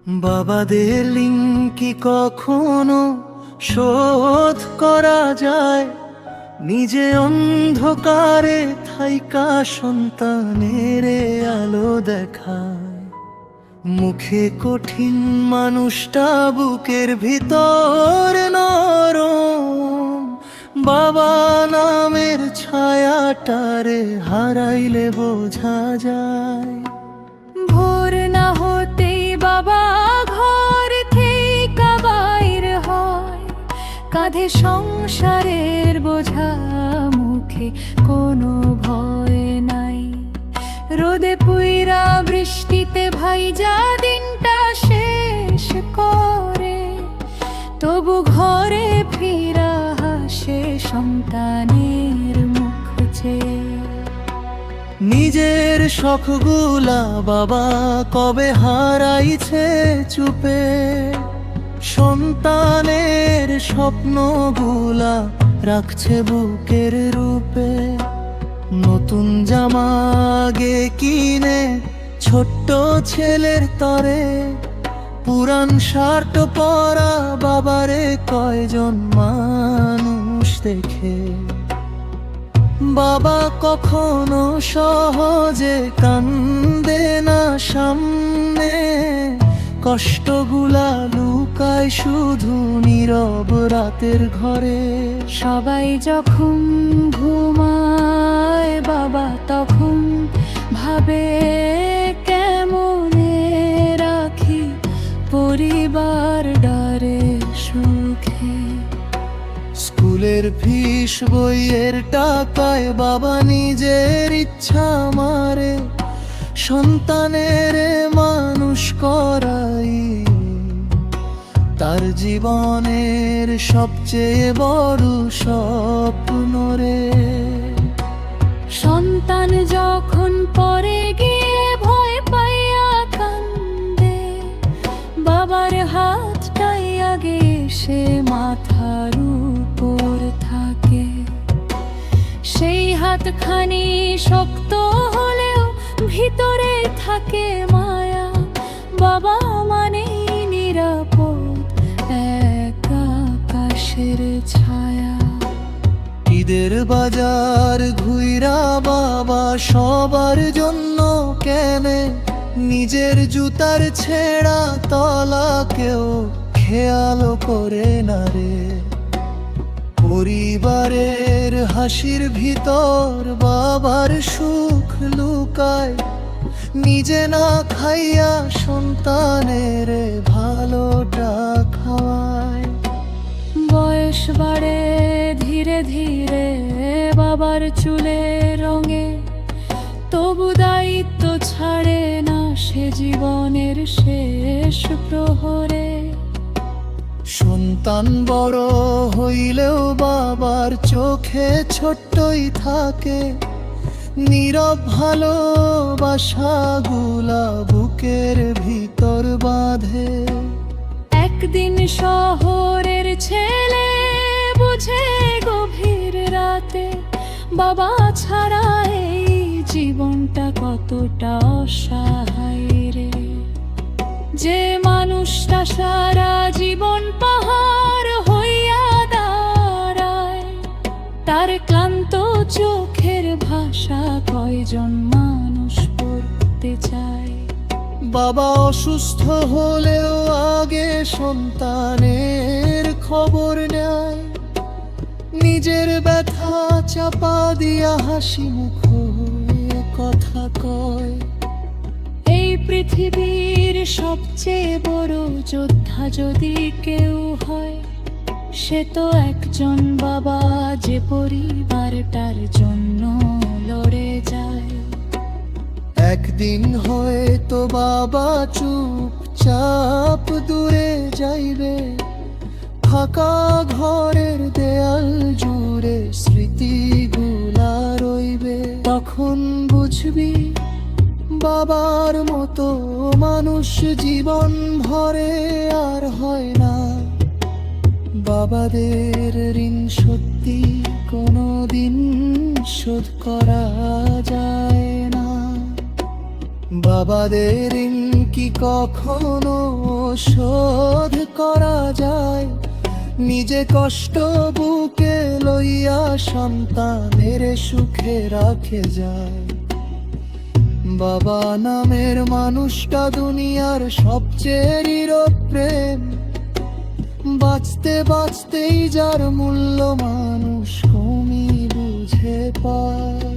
বাবাদের ঋণ কি কখনো শোধ করা যায়? নিজে অন্ধকারে থাইকা সন্তানের আলো দেখায়। মুখে কঠিন মানুষটা বুকের ভিতর নরম। বাবা নামের ছায়াটারে হারাইলে বোঝা যায়। ভোর না হতেই বাবা ঘর থেকে বাইর হয়, কাঁধে সংসারের বোঝা, মুখে কোনো ভয় নাই। রোদে পুইরা বৃষ্টিতে ভাইজা দিনটা শেষ করে, তবু ঘরে ফিরা হাসে সন্তানের মুখ চেয়ে। নিজের শখগুলা বাবা কবে হারাইছে চুপে, সন্তানের স্বপ্নগুলা রাখছে বুকের রূপে। নতুন জামা আগে কিনে ছোট্ট ছেলের তরে, পুরান শার্ট পরা বাবারে কয়জন মানুষ দেখে। বাবা কখনো সহজে কান্দে না সামনে, কষ্টগুলা লুকায় শুধু নীরব রাতের ঘরে। সবাই যখন ঘুমায় বাবা তখন ভাবে কেমনে রাখি পরিবার ডারে সুখে। স্কুলের ফিস বইয়ের টাকায় বাবা নিজের ইচ্ছা মারে, সন্তানের মানুষ করাই তার জীবনের সবচেয়ে বড় স্বপ্ন রে। সন্তান যখন পরে গিয়ে ভয় পাইয়া কান্দে, বাবার হাতটাই আগে সে মাথার উপর থাকে। সেই হাতখানি শক্ত হলেও ভিতরে থাকে মায়া, বাবা মানে নিরাপদ এক আকাশের ছায়া। ঈদের বাজার ঘুইরা বাবা সবার জন্য কেনে, নিজের জুতার ছেঁড়া তলা কেউ খেয়াল করে না রে। পরিবারের হাসির ভিতর বাবার সুখ লুকায়, নিজে না খাইয়া সন্তানের ভালোটা খাওয়ায়। বয়স বাড়ে ধীরে ধীরে বাবার চুলের রঙে, তবু দায়িত্ব ছাড়ে না সে জীবনের শেষ প্রহরে। সন্তান বড় হইলেও বাবার চোখে ছোট্টই থাকে, নীরব ভালোবাসাগুলা বুকের ভিতর বাঁধে। একদিন শহরের ছেলে বুঝে গভীর রাতে, বাবা ছাড়া এই জীবনটা কতটা অসহায় রে। যে মানুষটা সারা জীবন পাহাড় হইয়া দাঁড়ায়, তার ক্লান্ত চোখের ভাষা কয়জন মানুষ পড়তে চায়। বাবা অসুস্থ হলেও আগে সন্তানের খবর নেয়, নিজের ব্যথা চাপা দিয়া হাসি মুখ হয়ে কথা কয়। এই পৃথিবীর সবচেয়ে বড় যোদ্ধা যদি কেউ হয়, সে তো একজন বাবা, যে পরিবারটার জন্য লড়ে যায়। একদিন হয়তো বাবা চুপচাপ দূরে যাইবে, ফাঁকা ঘরের দেয়াল জুড়ে স্মৃতিগুলা রইবে। তখন বুঝবি বাবার মতো মানুষ জীবন ভরে আর হয় না। বাবাদের ঋণ সত্যি কোনোদিন শোধ করা যায় না। বাবাদের ঋণ কি কখনো শোধ করা যায়? নিজে কষ্ট বুকে লইয়া সন্তানের সুখে রাখে যায়। বাবা নামের মানুষটা দুনিয়ার সবচেয়ে নীরব প্রেম, বাঁচতে বাঁচতেই যার মূল্য মানুষ কমই বুঝে পায়।